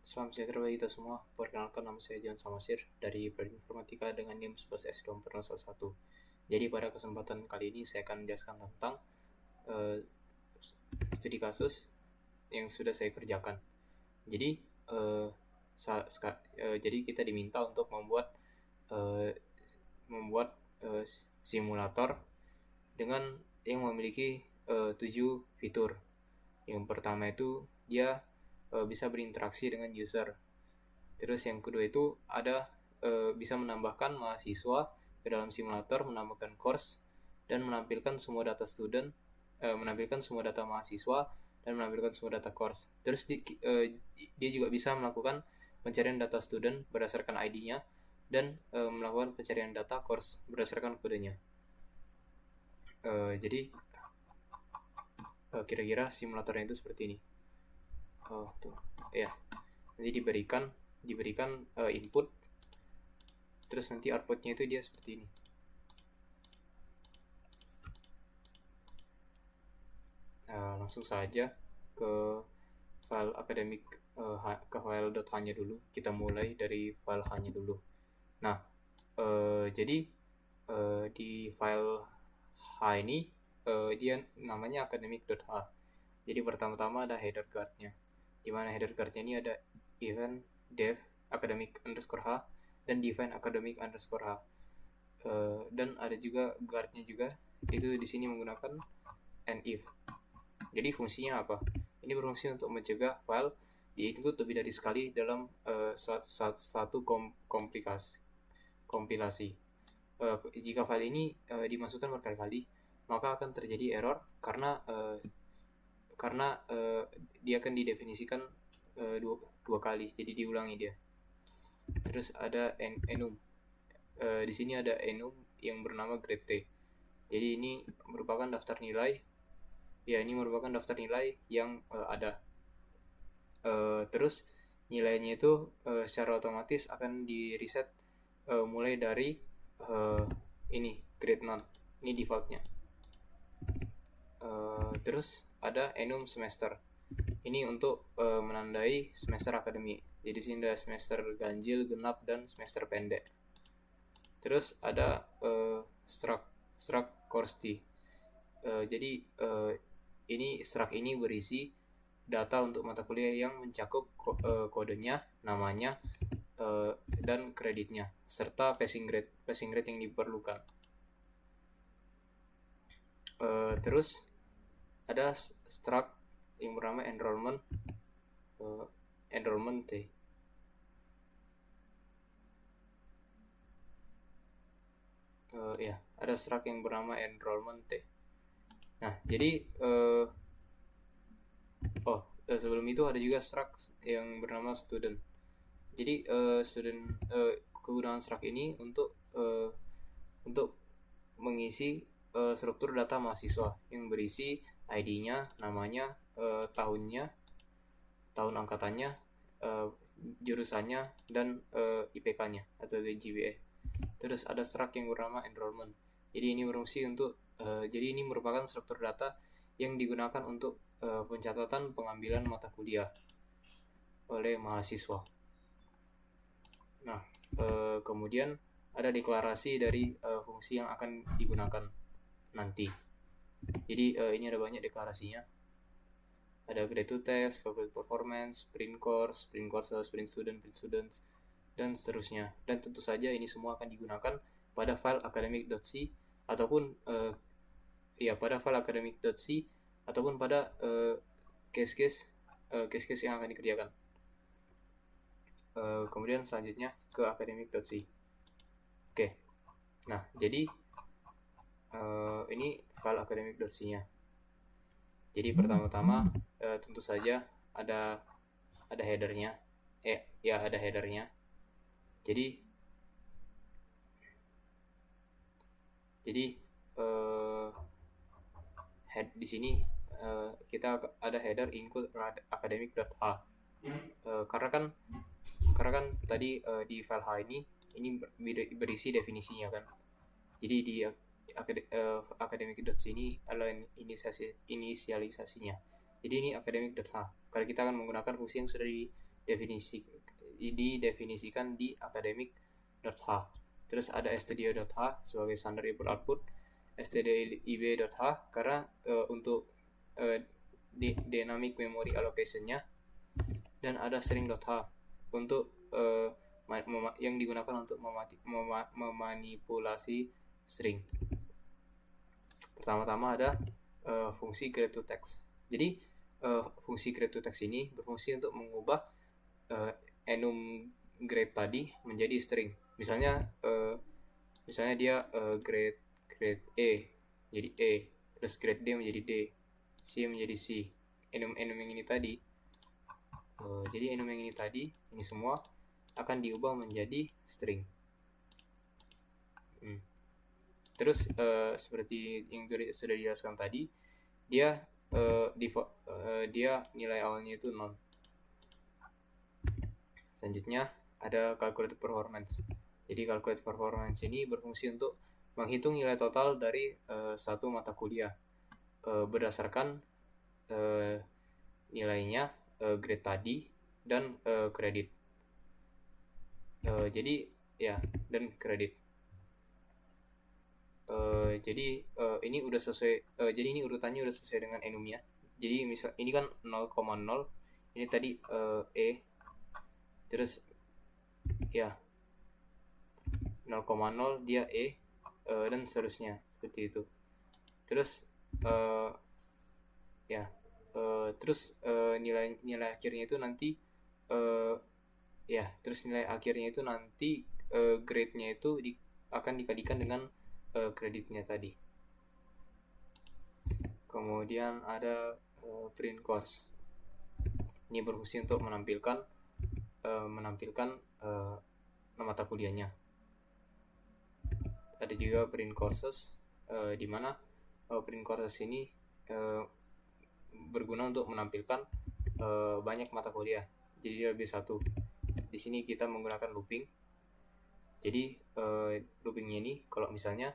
Salam sejahtera bagi kita semua. Perkenalkan, nama saya John Samasir dari Prodi Informatika dengan NIM 11S2401. Jadi pada kesempatan kali ini saya akan menjelaskan tentang uh, studi kasus yang sudah saya kerjakan. Jadi jadi kita diminta untuk uh, membuat simulator dengan yang memiliki 7 fitur. Yang pertama itu dia bisa berinteraksi dengan user. Terus yang kedua itu ada bisa menambahkan mahasiswa ke dalam simulator, menambahkan course dan menampilkan semua data student, menampilkan semua data mahasiswa dan menampilkan semua data course. Terus dia juga bisa melakukan pencarian data student berdasarkan ID-nya dan melakukan pencarian data course berdasarkan kodenya. Jadi kira-kira simulatornya itu seperti ini. Tuh ya, nanti diberikan input, terus nanti outputnya itu dia seperti ini. Langsung saja ke file akademik, ke file.h-nya dulu. Kita mulai dari file h-nya dulu. Nah, jadi di file h ini dia namanya academic.h. Jadi pertama-tama ada header guard-nya, di mana header guard-nya ini ada event dev academic_h dan define academic_h. Dan ada juga guard-nya juga, itu di sini menggunakan and if. Jadi fungsinya apa? Ini berfungsi untuk mencegah file di-include lebih dari sekali dalam satu kompilasi. Jika file ini dimasukkan berkali-kali, maka akan terjadi error karena dia akan didefinisikan dua kali, jadi diulangi dia. Terus ada enum. Di sini ada enum yang bernama grade T. Jadi ini merupakan daftar nilai. Ya, ini merupakan daftar nilai yang ada. Terus nilainya itu secara otomatis akan di reset mulai dari ini grade none. Ini defaultnya. Terus ada enum semester. Ini untuk menandai semester akademik. Jadi sini ada semester ganjil, genap, dan semester pendek. Terus ada struct course T. Jadi ini struct ini berisi data untuk mata kuliah yang mencakup kodenya, namanya, dan kreditnya, serta passing grade yang diperlukan. Terus ada struct yang bernama enrollment T. Ya, ada struct yang bernama enrollment T. Nah, jadi sebelum itu ada juga struct yang bernama student. Jadi kegunaan struct ini untuk mengisi struktur data mahasiswa yang berisi ID-nya, namanya, tahunnya, tahun angkatannya, jurusannya, dan IPK-nya atau GPA. Terus ada struct yang bernama enrollment. Jadi ini berfungsi untuk jadi ini merupakan struktur data yang digunakan untuk pencatatan pengambilan mata kuliah oleh mahasiswa. Nah, kemudian ada deklarasi dari fungsi yang akan digunakan nanti. Jadi ini ada banyak deklarasinya. Ada grade to test, corporate performance, sprint course, sprint students, dan seterusnya. Dan tentu saja ini semua akan digunakan pada file academic.c ataupun pada file academic.c ataupun pada case-case yang akan dikerjakan. Kemudian selanjutnya ke academic.c. Oke. Nah, jadi ini file academic.c-nya. Jadi pertama-tama tentu saja ada header-nya. Ada header-nya. Jadi di sini kita ada header include academic.h. Karena kan tadi di file h ini berisi definisinya kan. Jadi di academic.c ini adalah inisialisasinya. Jadi ini academic.h. Karena kita akan menggunakan fungsi yang sudah didefinisikan di academic.h. Terus ada studio.h sebagai standar input output, stdib.h karena untuk dynamic memory allocation-nya, dan ada string.h untuk yang digunakan untuk memanipulasi string. Pertama-tama ada fungsi getToText. Jadi fungsi getToText ini berfungsi untuk mengubah enum grade tadi menjadi string. Misalnya dia grade E menjadi E, terus grade D menjadi D, C menjadi C. Enum yang ini tadi, jadi enum yang ini tadi, ini semua akan diubah menjadi string. Terus seperti yang sudah dijelaskan tadi, dia nilai awalnya itu 0. Selanjutnya ada calculated performance. Jadi calculated performance ini berfungsi untuk menghitung nilai total dari satu mata kuliah berdasarkan nilainya grade tadi dan kredit. Jadi ya, dan kredit. Jadi ini udah sesuai. Jadi ini urutannya udah sesuai dengan enumnya. Jadi misal ini kan 0,0, ini tadi E, terus ya 0,0 dia E, dan seterusnya seperti itu. Terus terus nilai akhirnya itu nanti grade-nya itu akan dikalikan dengan kreditnya tadi. Kemudian ada print course. Ini berfungsi untuk menampilkan mata kuliahnya. Ada juga print courses, di mana print courses ini berguna untuk menampilkan banyak mata kuliah. Jadi lebih satu. Di sini kita menggunakan looping. Jadi loopingnya ini kalau misalnya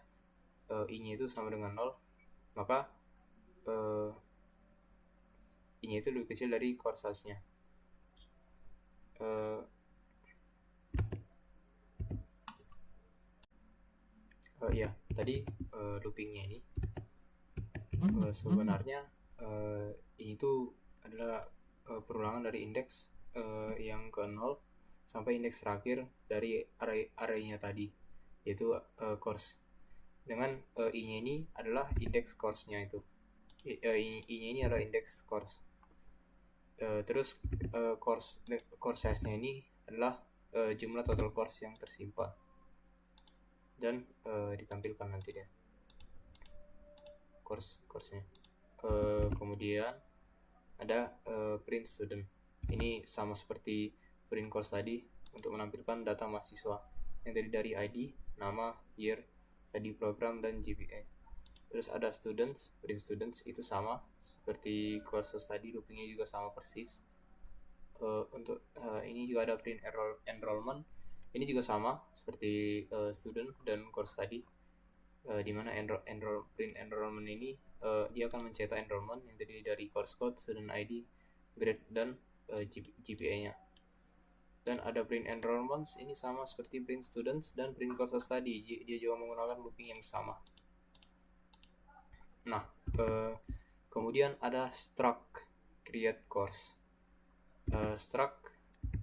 i-nya itu sama dengan 0, maka i-nya itu lebih kecil dari course size-nya. Tadi loopingnya ini sebenarnya ini tuh adalah perulangan dari indeks yang ke 0 sampai indeks terakhir dari array-nya tadi, yaitu course. Dengan i-nya ini adalah indeks course-nya itu. I-nya ini adalah indeks course. Terus course size-nya ini adalah jumlah total course yang tersimpan dan ditampilkan nanti dia course-nya. Kemudian ada print student. Ini sama seperti print course tadi untuk menampilkan data mahasiswa yang terdiri dari ID, nama, year, study program, dan GPA. Terus ada students, print students itu sama seperti courses tadi, loopingnya juga sama persis. Untuk ini juga ada print enrollment. Ini juga sama seperti student dan course tadi, di mana print enrollment ini dia akan mencetak enrollment yang terdiri dari course code, student ID, grade, dan GPA-nya. Dan ada print enrollments, ini sama seperti print students dan print courses tadi, dia juga menggunakan looping yang sama. Nah, kemudian ada struct create course.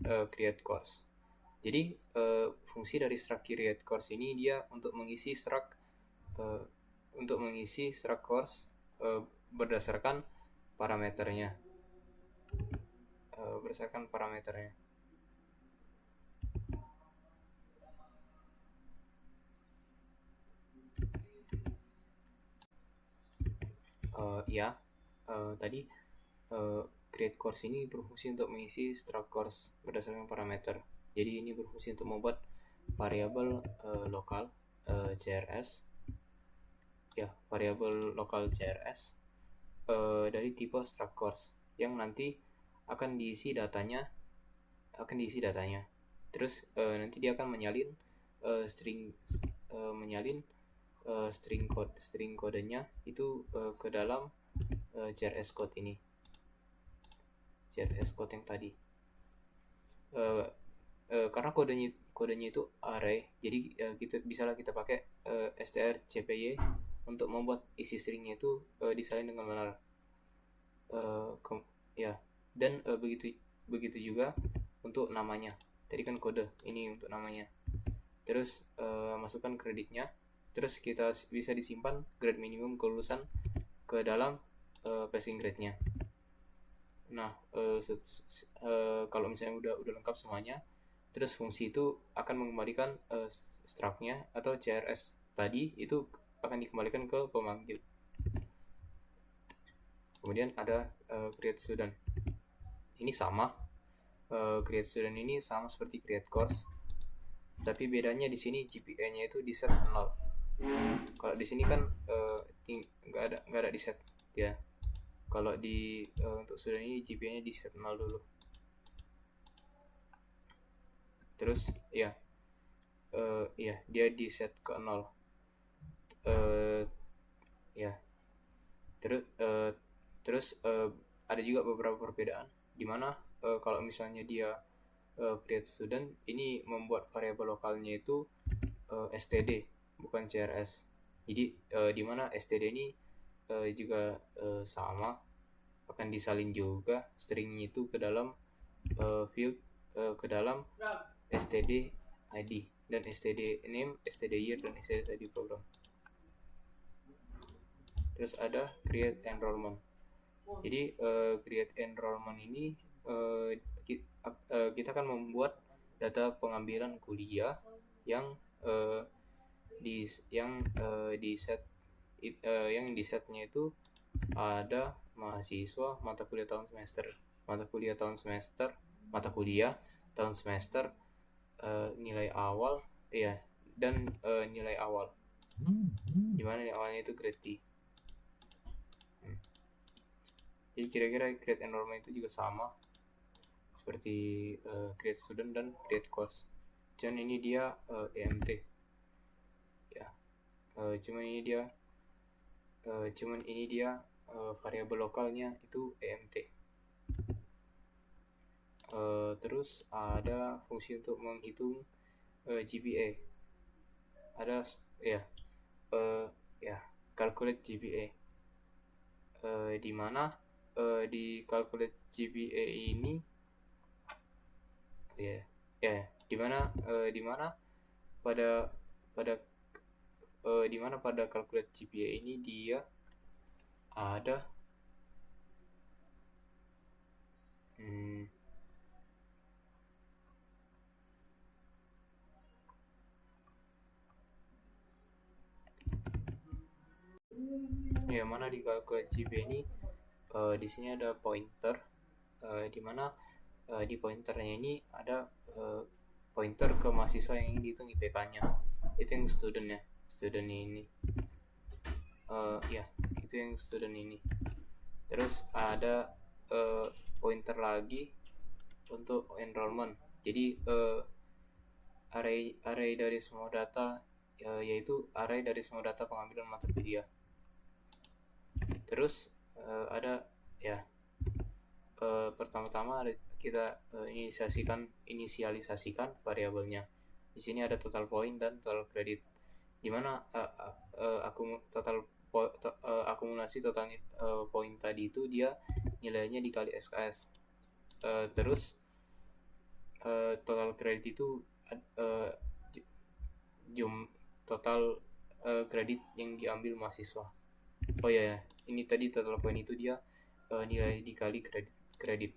Create course. Jadi fungsi dari struct create course ini dia untuk mengisi struct course berdasarkan parameternya. Tadi create course ini berfungsi untuk mengisi struct course berdasarkan parameter. Jadi ini berfungsi untuk membuat variabel lokal CRS, variabel lokal CRS dari tipe struct course yang nanti akan diisi datanya. Terus nanti dia akan menyalin string kodenya itu ke dalam CRS code ini, CRS code yang tadi. uh, karena kodenya itu array, jadi kita pakai strcpy untuk membuat isi stringnya itu disalin dengan benar. Ya, dan begitu juga untuk namanya. Tadi kan kode, ini untuk namanya. Terus masukkan kreditnya, terus kita bisa disimpan grade minimum kelulusan ke dalam passing grade-nya. Nah, kalau misalnya udah lengkap semuanya, terus fungsi itu akan mengembalikan struct-nya atau CRS tadi itu akan dikembalikan ke pemanggil. Kemudian ada create student. Ini sama, create student ini sama seperti create course, tapi bedanya di sini GPA-nya itu di set 0. Kalau di sini kan nggak ada di set ya. Kalau di untuk student ini GPA-nya di set 0 dulu. Terus ya dia di set ke 0. Ya. Terus ada juga beberapa perbedaan di mana kalau misalnya dia create student ini membuat variabel lokalnya itu std bukan crs. Jadi di mana std ini juga sama akan disalin juga stringnya itu ke dalam field ke dalam std id dan std name, std year, dan std id program. Terus ada create enrollment. Jadi create enrollment ini kita akan membuat data pengambilan kuliah yang di setnya itu ada mahasiswa, mata kuliah tahun semester, nilai awal dan nilai awal, dimana nilai awalnya itu grade T. Jadi kira-kira create enrollment itu juga sama seperti create student dan create course. Cuman ini dia EMT ya. Cuman ini dia variabel lokalnya itu EMT. Terus ada fungsi untuk menghitung GPA. Ada calculate GPA. Di mana di calculate GPA ini pada calculate GPA ini dia ada mana di calculate GPA ini di sini ada pointer, di mana di pointernya ini ada pointer ke mahasiswa yang ingin dihitung IPK-nya. Itu yang student ini. Itu yang student ini. Terus ada pointer lagi untuk enrollment. Jadi array dari semua data yaitu array dari semua data pengambilan mata kuliah. Terus ada pertama-tama kita inisialisasikan variabelnya. Di sini ada total point dan total credit, di mana akumulasi total point tadi itu dia nilainya dikali SKS. Terus total credit itu total kredit yang diambil mahasiswa. Ini tadi total point itu dia nilai dikali kredit.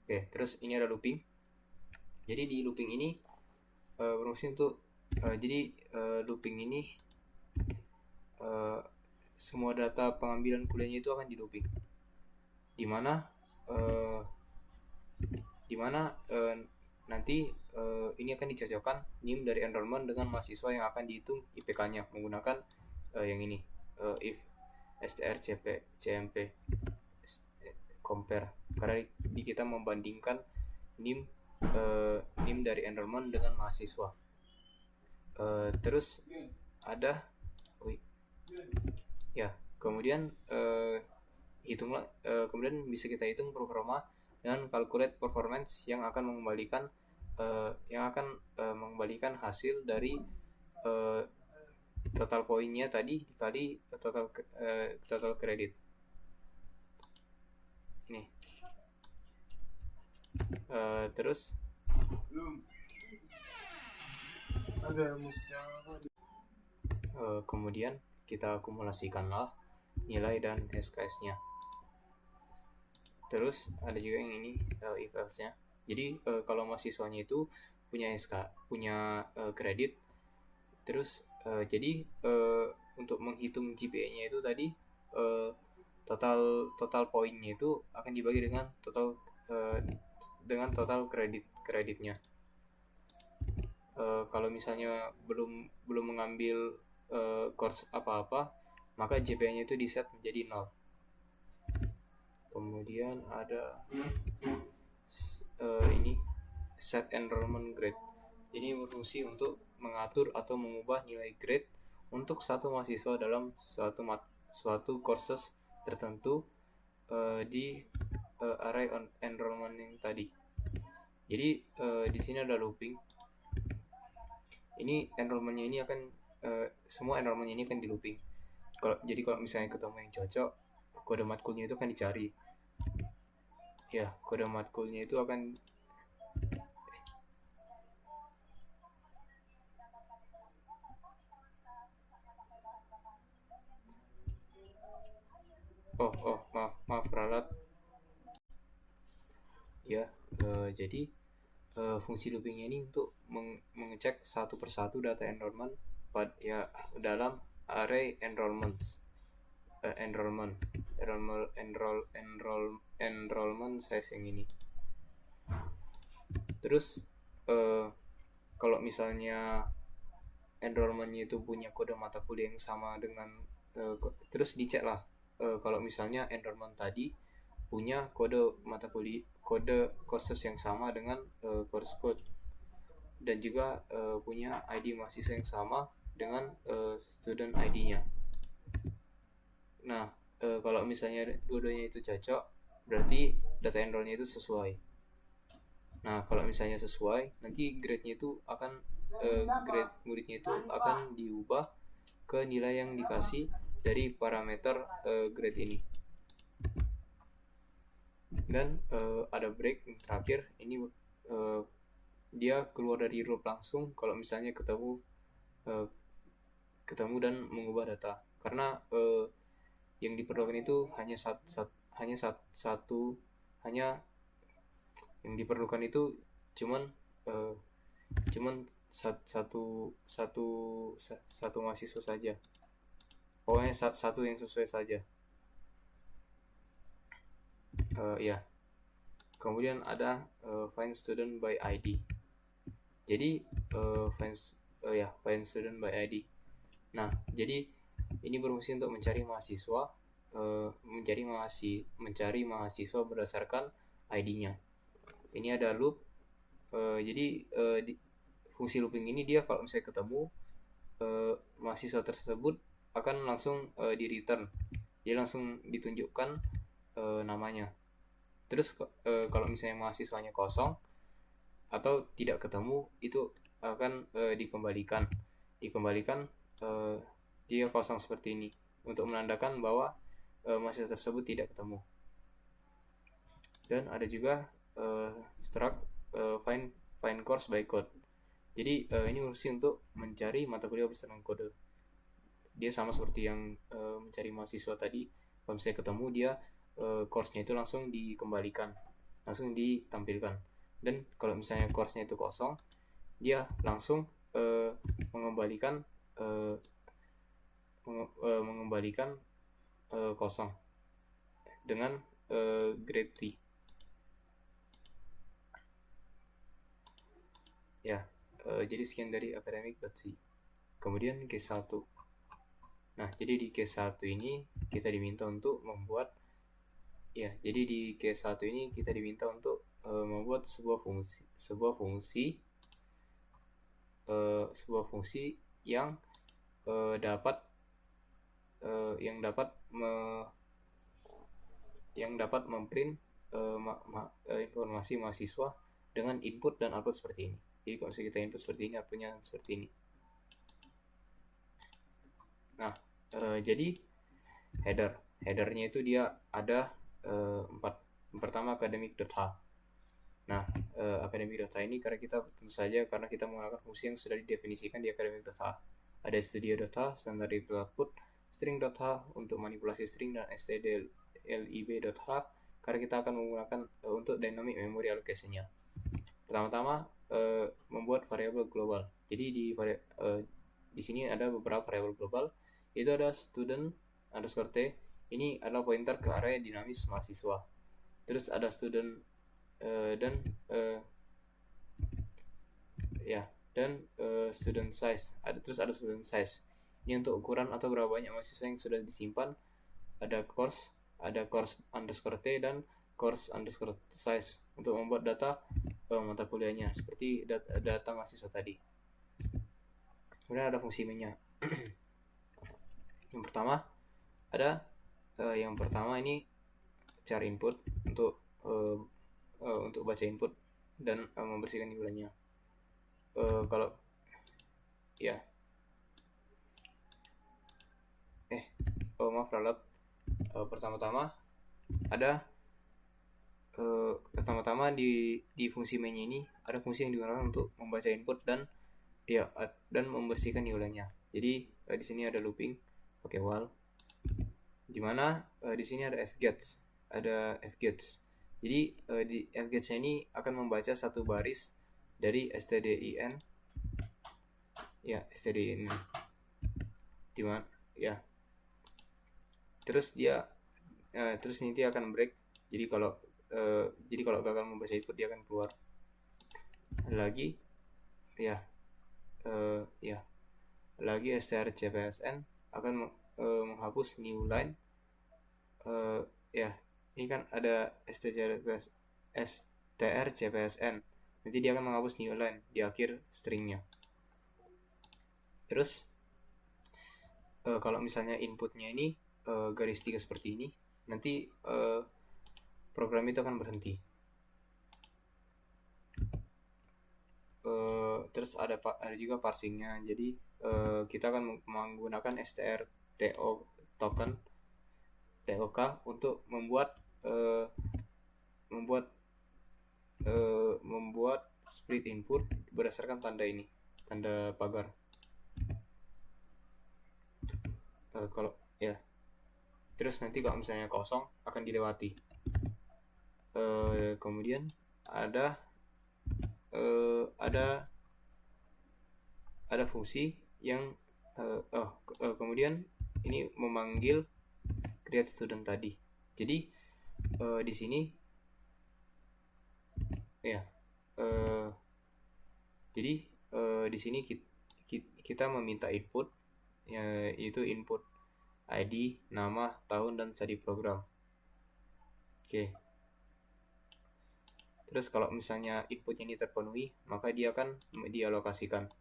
Oke, terus ini ada looping. Jadi di looping ini berfungsi untuk looping ini semua data pengambilan kuliahnya itu akan di looping. Dimana nanti ini akan dicocokkan NIM dari enrollment dengan mahasiswa yang akan dihitung IPK-nya menggunakan yang ini if strcmp compare, karena kita membandingkan NIM dari enrollment dengan mahasiswa. Terus ada kemudian kemudian bisa kita hitung performa dengan calculate performance yang akan mengembalikan hasil dari total poinnya tadi dikali total kredit ini. Terus kemudian kita akumulasikanlah nilai dan SKS-nya. Terus ada juga yang ini if else-nya. Jadi kalau mahasiswanya itu punya kredit, terus jadi untuk menghitung GPA-nya itu tadi total poinnya itu akan dibagi dengan total kreditnya. Kalau misalnya belum mengambil course apa-apa, maka GPA-nya itu di set menjadi 0. Kemudian ada ini set enrollment grade. Jadi berfungsi untuk mengatur atau mengubah nilai grade untuk satu mahasiswa dalam suatu courses tertentu di array enrollment yang tadi. Jadi di sini ada looping. Ini enrollment-nya ini akan semua enrollment-nya ini akan di looping. Jadi kalau misalnya ketemu yang cocok, kode matkulnya itu akan dicari. Ya, kode matkulnya itu akan maaf ralat. Ya, jadi fungsi loopingnya ini untuk mengecek satu persatu data enrollment dalam array enrollment size yang ini. Terus kalau misalnya enrollmentnya itu punya kode mata kuliah yang sama dengan terus dicek lah kalau misalnya enrollment tadi punya kode mata kuliah, kode courses yang sama dengan course code, dan juga punya ID mahasiswa yang sama dengan student ID-nya. Nah, kalau misalnya dua-duanya itu cocok, berarti data enrollnya itu sesuai. Nah, kalau misalnya sesuai, nanti grade-nya itu akan grade muridnya itu akan diubah ke nilai yang dikasih dari parameter grade ini. Dan ada break yang terakhir, ini dia keluar dari loop langsung kalau misalnya ketemu dan mengubah data, karena yang diperlukan itu yang diperlukan itu cuman satu mahasiswa saja, pokoknya satu yang sesuai saja. Ya. Kemudian ada find student by ID. Jadi find student by ID. Nah, jadi ini berfungsi untuk mencari mahasiswa berdasarkan ID-nya. Ini ada loop. Jadi fungsi looping ini dia kalau misalnya ketemu mahasiswa tersebut akan langsung di return. Dia langsung ditunjukkan namanya. Terus kalau misalnya mahasiswanya kosong atau tidak ketemu, itu akan dikembalikan dia kosong seperti ini untuk menandakan bahwa mahasiswa tersebut tidak ketemu. Dan ada juga struct find course by code. Jadi ini fungsi untuk mencari mata kuliah berdasarkan kode. Dia sama seperti yang mencari mahasiswa tadi. Kalau misalnya ketemu, dia course-nya itu langsung dikembalikan, langsung ditampilkan. Dan kalau misalnya course-nya itu kosong, dia langsung mengembalikan kosong dengan grade T. Ya, jadi sekian dari academic.c. Kemudian case 1. Nah, jadi di case 1 ini kita diminta untuk membuat jadi di case 1 ini kita diminta untuk membuat sebuah fungsi yang dapat memprint informasi mahasiswa dengan input dan output seperti ini. Jadi kalau misalnya kita input seperti ini, outputnya seperti ini. Nah, jadi headernya itu dia ada 4. Yang pertama academic.h. Nah, academic.h ini karena kita tentu saja karena kita menggunakan fungsi yang sudah didefinisikan di academic.h. Ada studio.h, standard input output, string.h untuk manipulasi string, dan stdlib.h karena kita akan menggunakan untuk dynamic memory allocation-nya. Pertama-tama membuat variabel global. Jadi di sini ada beberapa variabel global. Itu ada student underscore t. Ini adalah pointer ke area dinamis mahasiswa. Terus ada student student size. Terus ada student size. Ini untuk ukuran atau berapa banyak mahasiswa yang sudah disimpan. Ada course underscore t dan course underscore size untuk membuat data mata kuliahnya seperti data mahasiswa tadi. Kemudian ada fungsi mainnya. Yang pertama ini char input untuk baca input dan membersihkan nilainya. Kalau ya maaf ralat. Pertama-tama di fungsi mainnya ini ada fungsi yang digunakan untuk membaca input dan membersihkan nilainya. Jadi di sini ada looping pakai while, di mana di sini ada fgets. Jadi di fgets ini akan membaca satu baris dari stdin di mana terus nanti akan break. Jadi kalau gagal membaca input dia akan keluar lagi strcpsn akan menghapus new line. Ini kan ada strcpsn, nanti dia akan menghapus new line di akhir stringnya. Terus kalau misalnya inputnya ini garis 3 seperti ini, nanti program itu akan berhenti. Terus ada juga parsingnya. Jadi kita akan menggunakan strto token TOK untuk membuat split input berdasarkan tanda ini, tanda pagar. Terus nanti kalau misalnya kosong akan dilewati. Kemudian ada fungsi yang kemudian ini memanggil create student tadi. Jadi di sini di sini kita meminta input, yaitu input ID, nama, tahun, dan studi program. Oke. Terus kalau misalnya inputnya ini terpenuhi, maka dia akan dialokasikan.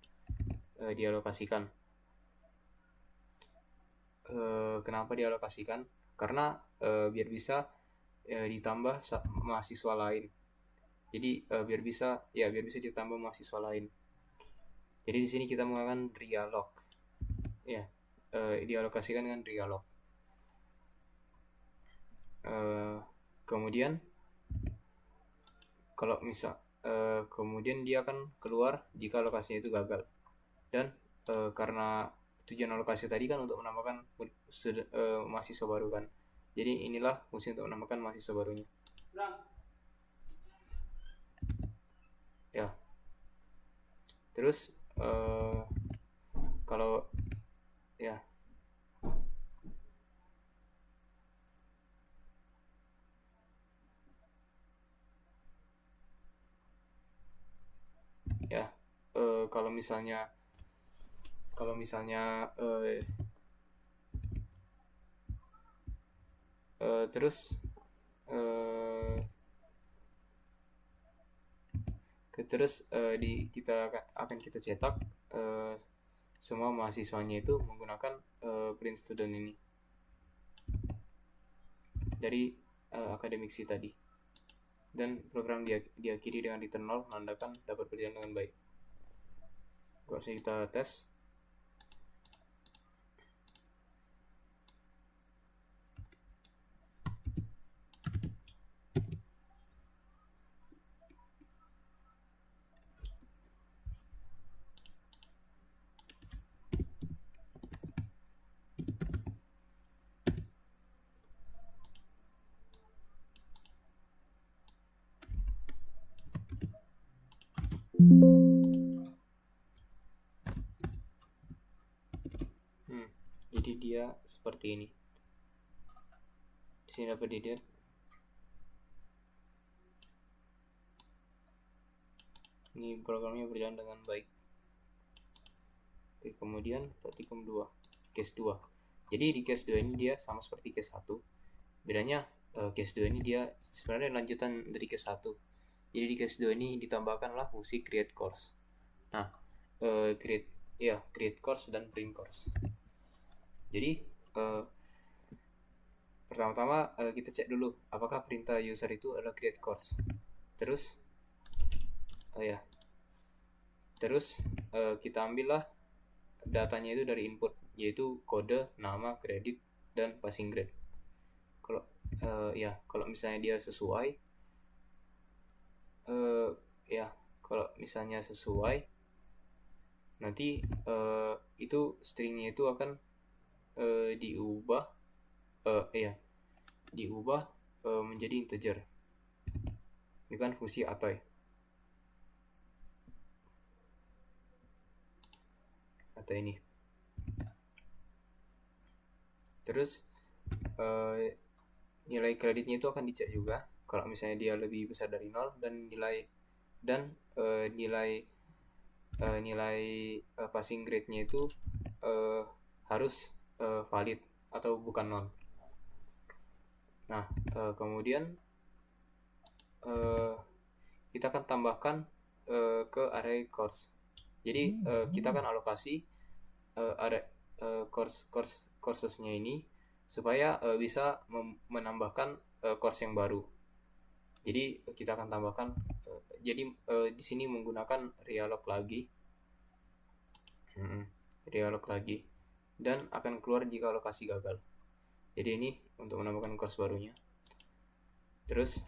Kenapa dialokasikan? Karena biar bisa ditambah mahasiswa lain. Jadi biar bisa ditambah mahasiswa lain. Jadi di sini kita menggunakan realloc. Dialokasikan dengan realloc. Kemudian kalau kemudian dia akan keluar jika alokasinya itu gagal. Dan karena tujuan alokasi tadi kan untuk menambahkan mahasiswa baru kan. Jadi inilah fungsi untuk menambahkan mahasiswa barunya. Terus kalau kalau misalnya terus kita akan cetak semua mahasiswanya itu menggunakan print student ini dari academic C tadi. dan program diakhiri dengan return 0 menandakan dapat berjalan dengan baik. Kalau kita tes, jadi dia seperti ini. Di sini dapat dilihat. Ini programnya berjalan dengan baik. Oke, kemudian praktikum 2, case 2. Jadi di case 2 ini dia sama seperti case 1. Bedanya case 2 ini dia sebenarnya lanjutan dari case 1. Jadi di case 2 ini ditambahkanlah fungsi create course. Nah, create course dan print course. Jadi pertama-tama kita cek dulu apakah perintah user itu adalah create course. Terus kita ambillah datanya itu dari input, yaitu kode, nama, kredit, dan passing grade. Kalau misalnya dia sesuai, nanti itu stringnya itu akan diubah menjadi integer. Ini kan fungsi atoy. Atau ini. Terus nilai kreditnya itu akan dicek juga. Kalau misalnya dia lebih besar dari 0 dan nilai passing grade-nya itu harus valid atau bukan nol. Nah, kemudian kita akan tambahkan ke array course. Jadi kita akan alokasi coursesnya ini supaya bisa menambahkan course yang baru. Jadi kita akan tambahkan di sini menggunakan realloc lagi. Realloc lagi dan akan keluar jika alokasi gagal. Jadi ini untuk menambahkan course barunya. Terus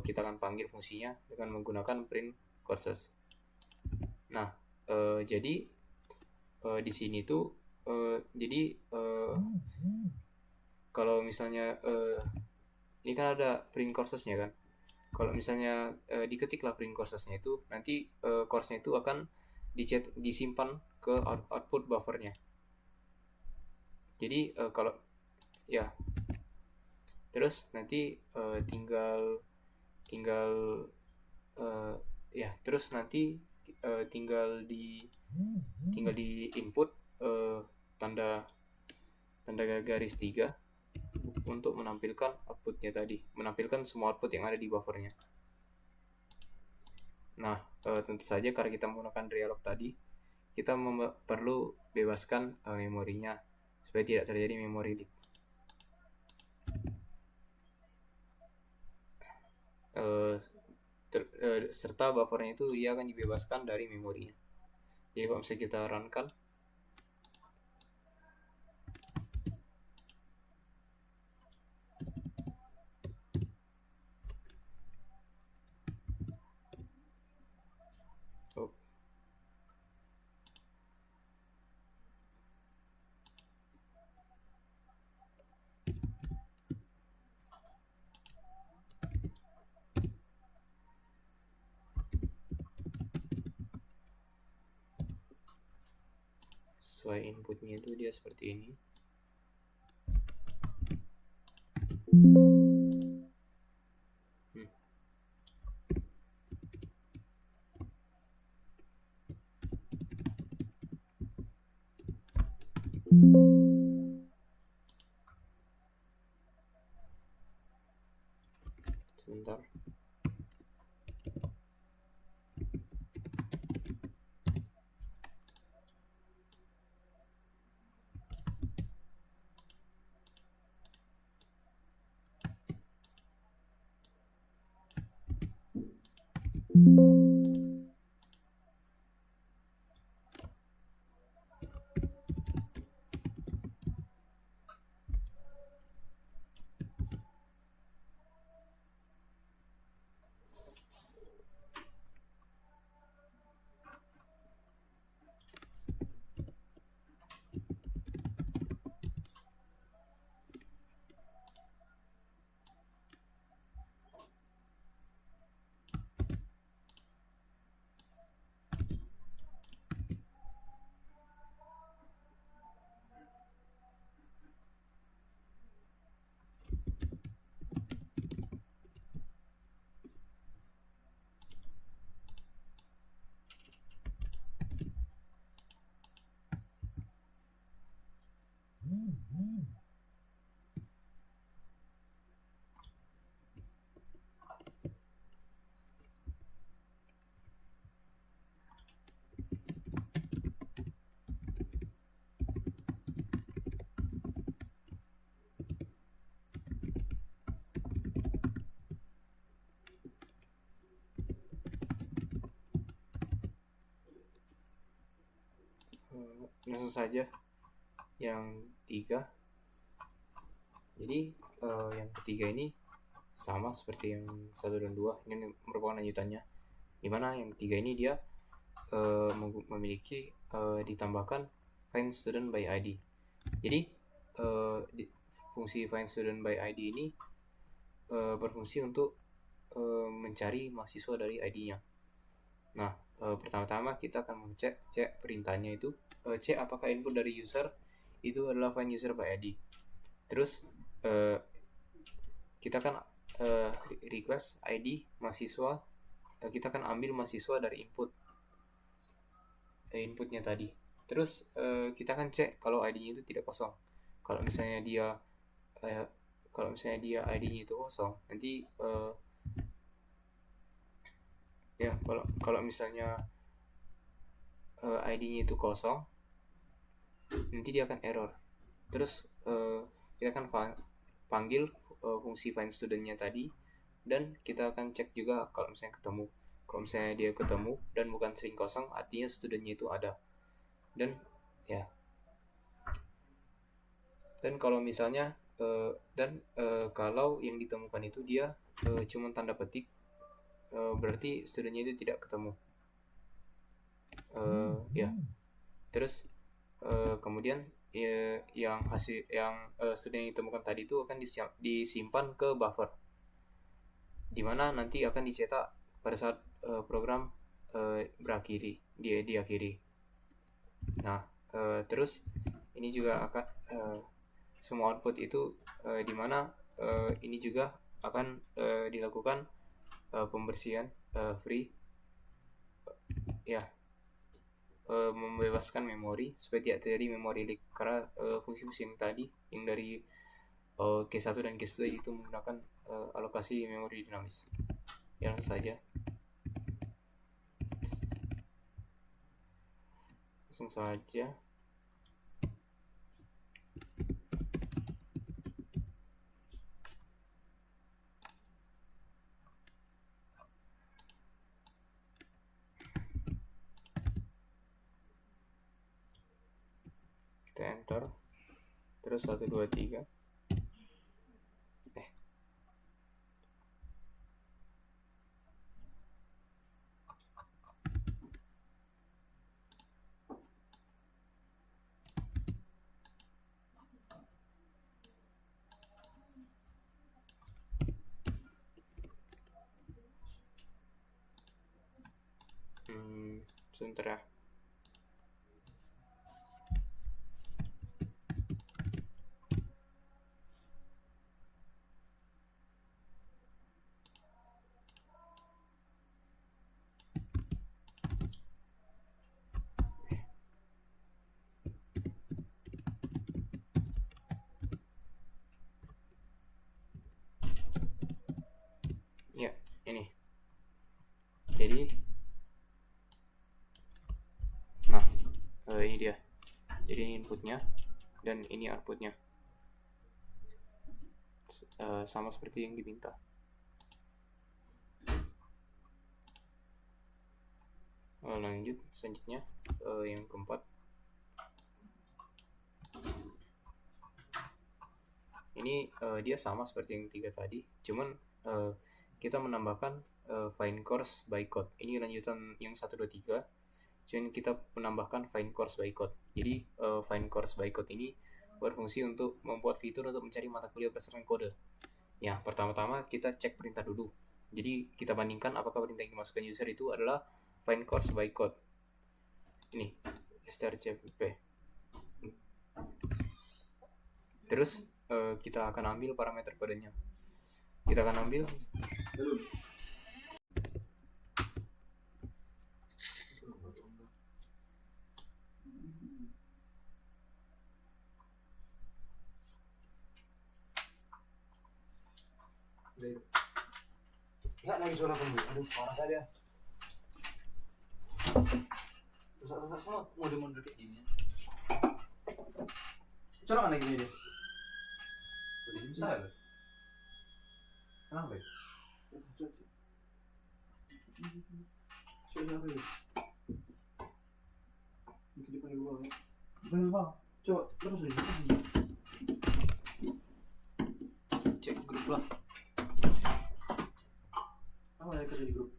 kita akan panggil fungsinya dengan menggunakan print courses. Nah, jadi di sini tuh kalau misalnya ini kan ada print coursesnya kan. Kalau misalnya diketiklah print coursesnya itu, nanti course-nya itu akan disimpan ke output buffernya. Jadi terus nanti tinggal di input tanda garis 3 untuk menampilkan outputnya tadi, menampilkan semua output yang ada di buffernya. Nah, tentu saja karena kita menggunakan realloc tadi, kita perlu bebaskan memorinya supaya tidak terjadi memory leak. Serta buffernya itu dia akan dibebaskan dari memorinya. Jadi kalau misalnya kita runkan, sesuai inputnya itu dia seperti ini. Sebentar. Langsung saja yang ketiga. Jadi yang ketiga ini sama seperti yang 1 dan 2, ini merupakan lanjutannya, dimana yang ketiga ini dia memiliki ditambahkan find student by ID. Jadi fungsi find student by ID ini berfungsi untuk mencari mahasiswa dari ID-nya. Nah, pertama-tama kita akan cek perintahnya itu, cek apakah input dari user itu adalah find user by ID. Terus kita akan request ID mahasiswa, kita akan ambil mahasiswa dari inputnya tadi. Terus kita akan cek kalau ID-nya itu tidak kosong. Kalau misalnya dia ID-nya itu kosong, nanti kalau misalnya ID-nya itu kosong, nanti dia akan error. Terus kita akan panggil fungsi find student-nya tadi, dan kita akan cek juga kalau misalnya ketemu. Kalau misalnya dia ketemu dan bukan string kosong, artinya student-nya itu ada. Dan kalau misalnya kalau yang ditemukan itu dia cuma tanda petik, berarti student-nya itu tidak ketemu. Terus kemudian yang student yang ditemukan tadi itu akan disimpan ke buffer, dimana nanti akan dicetak pada saat program diakhiri. Nah, terus ini juga akan semua output itu dimana ini juga akan dilakukan pembersihan free, membebaskan memori supaya tidak terjadi memory leak, karena fungsi-fungsi yang tadi yang dari K1 dan K2 itu menggunakan alokasi memori dinamis. Langsung saja kita enter, terus 1 2 3. Sebentar ya. Ya, ini. Jadi ini dia. Jadi ini inputnya dan ini outputnya, sama seperti yang diminta. Lanjut selanjutnya, yang keempat, ini dia sama seperti yang tiga tadi, cuman kita menambahkan find course by code. Ini lanjutan yang 1, 2, 3, cuman kita menambahkan find course by code. Jadi find course by code ini berfungsi untuk membuat fitur untuk mencari mata kuliah berdasarkan kode. Ya, pertama-tama kita cek perintah dulu. Jadi kita bandingkan apakah perintah yang dimasukkan user itu adalah find course by code. Ini strcpp. Terus kita akan ambil parameter kodenya. Kita akan ambil Enggak lagi suara kamu. Aduh, parah kali ya. Rusak-rusak semua mode-mode kayak gini. Coba lagi ini deh. Ini bisa ya? Kenapa ya? Coba apa ya? Ini dipanggil bawah ya? Dipanggil bawah? Coba, lepas dulu. cek grup lah. Apa ya kerja di grup?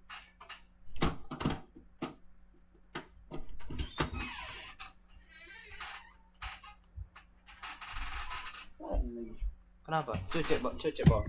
Kenapa? Cek bawah.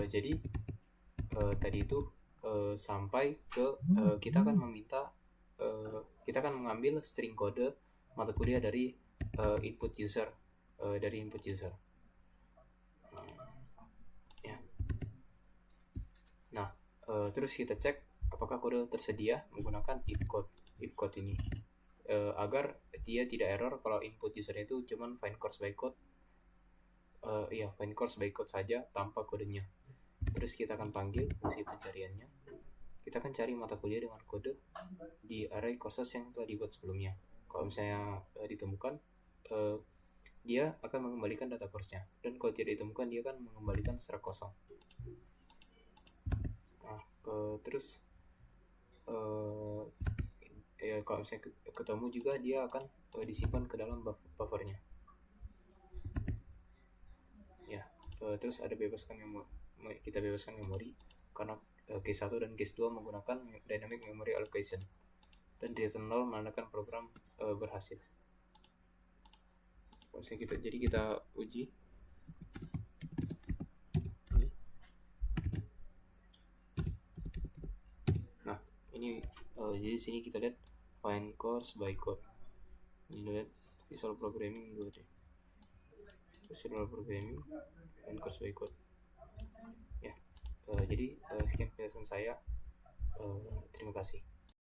Jadi tadi itu sampai ke kita akan meminta kita akan mengambil string kode mata kuliah dari input user ya. Nah, terus kita cek apakah kode tersedia menggunakan if code ini agar dia tidak error kalau input usernya itu cuman find course by code find course by code saja tanpa kodenya. Terus kita akan panggil fungsi pencariannya. Kita akan cari mata kuliah dengan kode di array courses yang telah dibuat sebelumnya. Kalau misalnya ditemukan, dia akan mengembalikan data course-nya. Dan kalau tidak ditemukan, dia akan mengembalikan struct kosong. Nah, terus kalau misalnya ketemu juga, dia akan disimpan ke dalam buffernya. Ya, terus ada kita bebaskan memori karena case 1 dan case 2 menggunakan dynamic memory allocation, dan di return 0 menandakan program berhasil. Jadi kita uji. Nah, ini jadi sini kita lihat find course by code. Ini lihat visual programming dulu deh. Visual programming find course by code. Ya, jadi sekian penjelasan saya. Terima kasih.